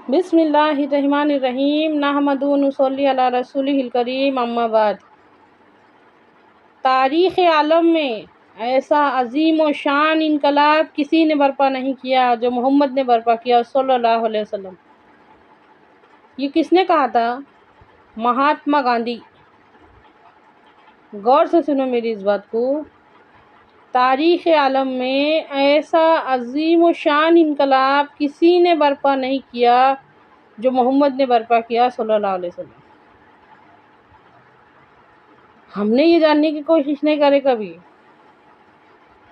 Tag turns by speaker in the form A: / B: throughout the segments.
A: بسم اللہ الرحمن الرحیم نحمدہ و نصلی علی رسولہ الکریم اما بعد۔ تاریخ عالم میں ایسا عظیم و شان انقلاب کسی نے برپا نہیں کیا جو محمد نے برپا کیا صلی اللہ علیہ وسلم۔ یہ کس نے کہا تھا؟ مہاتما گاندھی۔ غور سے سنو میری اس بات کو۔ تاریخ عالم میں ایسا عظیم و شان انقلاب کسی نے برپا نہیں کیا جو محمد نے برپا کیا صلی اللہ علیہ وسلم۔ ہم نے یہ جاننے کی کوشش نہیں کرے کبھی،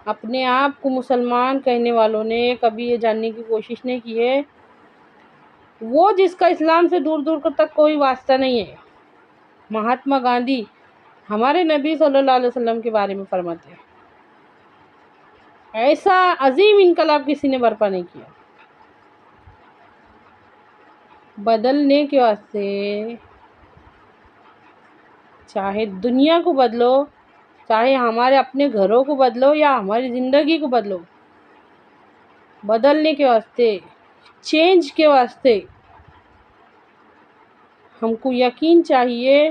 A: اپنے آپ کو مسلمان کہنے والوں نے کبھی یہ جاننے کی کوشش نہیں کی ہے وہ جس کا اسلام سے دور دور تک کوئی واسطہ نہیں ہے۔ مہاتما گاندھی ہمارے نبی صلی اللہ علیہ وسلم کے بارے میں فرماتے ہیں ایسا عظیم انقلاب کسی نے برپا نہیں کیا۔ بدلنے کے واسطے چاہے دنیا کو بدلو، چاہے ہمارے اپنے گھروں کو بدلو یا ہماری زندگی کو بدلو، بدلنے کے واسطے، چینج کے واسطے ہم کو یقین چاہیے،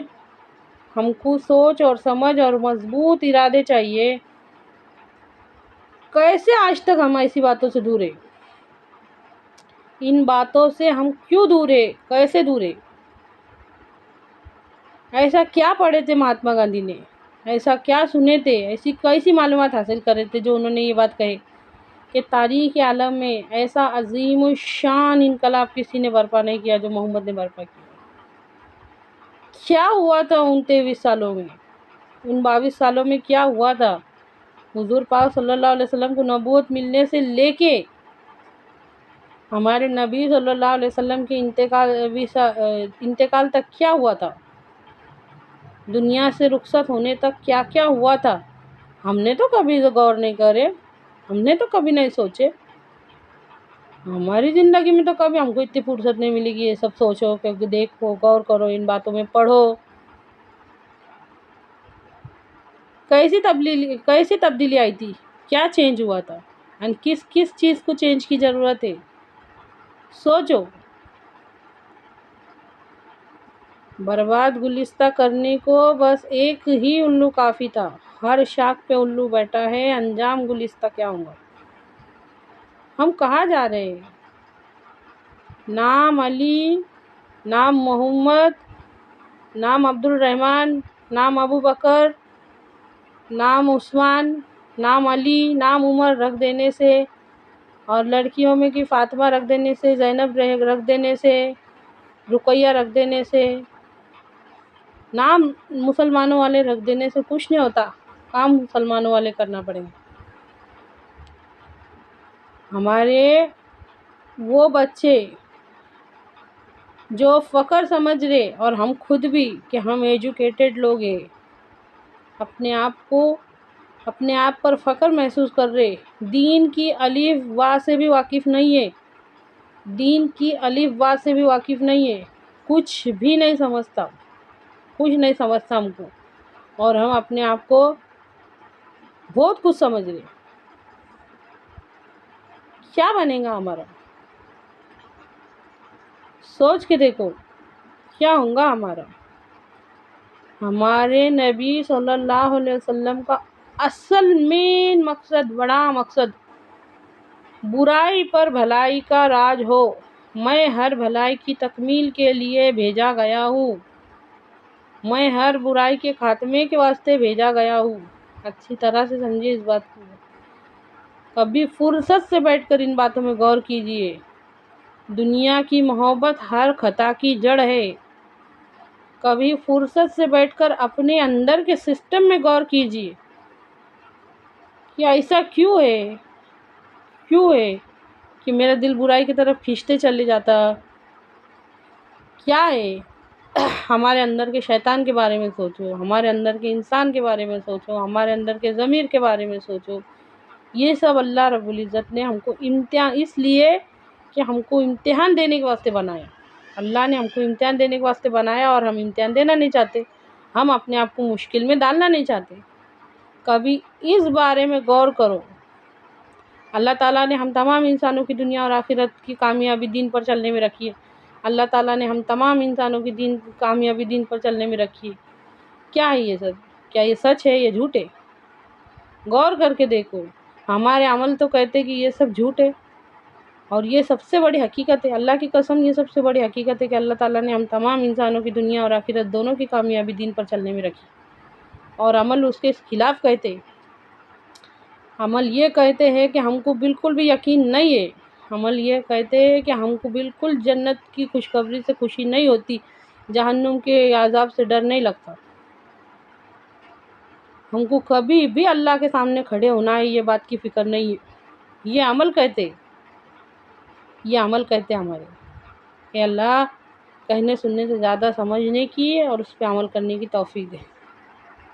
A: ہم کو سوچ اور سمجھ اور مضبوط ارادے چاہیے۔ کیسے آج تک ہم ایسی باتوں سے دور ہیں؟ ان باتوں سے ہم کیوں دور ہیں؟ کیسے دور ہیں؟ ایسا کیا پڑھے تھے مہاتما گاندھی نے؟ ایسا کیا سنے تھے؟ ایسی کیسی معلومات حاصل کرے تھے جو انہوں نے یہ بات کہی کہ تاریخ عالم میں ایسا عظیم الشان انقلاب کسی نے برپا نہیں کیا جو محمد نے برپا کیا؟ کیا ہوا تھا ان 23 سالوں میں، ان 22 سالوں میں کیا ہوا تھا؟ حضور پاک صلی اللہ علیہ وسلم کو نبوت ملنے سے لے کے ہمارے نبی صلی اللہ علیہ وسلم کے انتقال تک کیا ہوا تھا؟ دنیا سے رخصت ہونے تک کیا کیا ہوا تھا؟ ہم نے تو کبھی غور نہیں کرے، ہم نے تو کبھی نہیں سوچے۔ ہماری زندگی میں تو کبھی ہم کو اتنی فرصت نہیں ملے گی یہ سب سوچو، کہ دیکھو، غور کرو، ان باتوں میں پڑھو۔ کیسی تبدیلی آئی تھی؟ کیا چینج ہوا تھا؟ کس کس چیز کو چینج کی ضرورت ہے؟ سوچو۔ برباد گلستہ کرنے کو بس ایک ہی الو کافی تھا، ہر شاخ پہ الو بیٹھا ہے، انجام گلستہ کیا ہوگا؟ ہم کہاں جا رہے ہیں؟ نام علی، نام محمد، نام عبد الرحمن، نام ابو بکر، نام عثمان، نام علی، نام عمر رکھ دینے سے اور لڑکیوں میں کی فاطمہ رکھ دینے سے، زینب رکھ دینے سے، رقیہ رکھ دینے سے، نام مسلمانوں والے رکھ دینے سے کچھ نہیں ہوتا، کام مسلمانوں والے کرنا پڑیں گے۔ ہمارے وہ بچے جو فخر سمجھ رہے اور ہم خود بھی کہ ہم ایجوکیٹڈ لوگ ہیں، اپنے آپ پر فخر محسوس کر رہے، دین کی الف با سے بھی واقف نہیں ہے، دین کی الف با سے بھی واقف نہیں ہے، کچھ بھی نہیں سمجھتا، کچھ نہیں سمجھتا ہم کو، اور ہم اپنے آپ کو بہت کچھ سمجھ رہے۔ کیا بنے گا ہمارا؟ سوچ کے دیکھو کیا ہوگا ہمارا؟ ہمارے نبی صلی اللہ علیہ وسلم کا اصل مین مقصد، بڑا مقصد، برائی پر بھلائی کا راج ہو، میں ہر بھلائی کی تکمیل کے لیے بھیجا گیا ہوں، میں ہر برائی کے خاتمے کے واسطے بھیجا گیا ہوں۔ اچھی طرح سے سمجھیے اس بات کو، کبھی فرصت سے بیٹھ کر ان باتوں میں غور کیجیے۔ دنیا کی محبت ہر خطا کی جڑ ہے۔ کبھی فرصت سے بیٹھ کر اپنے اندر کے سسٹم میں غور کیجیے کہ ایسا کیوں ہے کہ میرا دل برائی کی طرف کھینچتے چلے جاتا؟ کیا ہے؟ ہمارے اندر کے شیطان کے بارے میں سوچو، ہمارے اندر کے انسان کے بارے میں سوچو، ہمارے اندر کے ضمیر کے بارے میں سوچو۔ یہ سب اللہ رب العزت نے ہم کو اس لیے کہ ہم کو امتحان دینے کے واسطے بنایا، اللہ نے ہم کو امتحان دینے کے واسطے بنایا، اور ہم امتحان دینا نہیں چاہتے، ہم اپنے آپ کو مشکل میں ڈالنا نہیں چاہتے۔ کبھی اس بارے میں غور کرو۔ اللہ تعالیٰ نے ہم تمام انسانوں کی دنیا اور آخرت کی کامیابی دین پر چلنے میں رکھی ہے، اللہ تعالیٰ نے ہم تمام انسانوں کی کامیابی دین پر چلنے میں رکھی ہے۔ کیا ہے یہ سب؟ کیا یہ سچ ہے یا جھوٹ ہے؟ غور کر کے دیکھو، ہمارے عمل تو کہتے کہ یہ سب جھوٹ ہے، اور یہ سب سے بڑی حقیقت ہے۔ اللہ کی قسم، یہ سب سے بڑی حقیقت ہے کہ اللہ تعالیٰ نے ہم تمام انسانوں کی دنیا اور آخرت دونوں کی کامیابی دین پر چلنے میں رکھی، اور عمل اس کے خلاف کہتے۔ عمل یہ کہتے ہیں کہ ہم کو بالکل بھی یقین نہیں ہے، عمل یہ کہتے ہیں کہ ہم کو بالکل جنت کی خوشخبری سے خوشی نہیں ہوتی، جہنم کے عذاب سے ڈر نہیں لگتا، ہم کو کبھی بھی اللہ کے سامنے کھڑے ہونا ہے یہ بات کی فکر نہیں ہے۔ یہ عمل کہتے ہمارے۔ اے اللہ، کہنے سننے سے زیادہ سمجھنے کی اور اس پہ عمل کرنے کی توفیق دے۔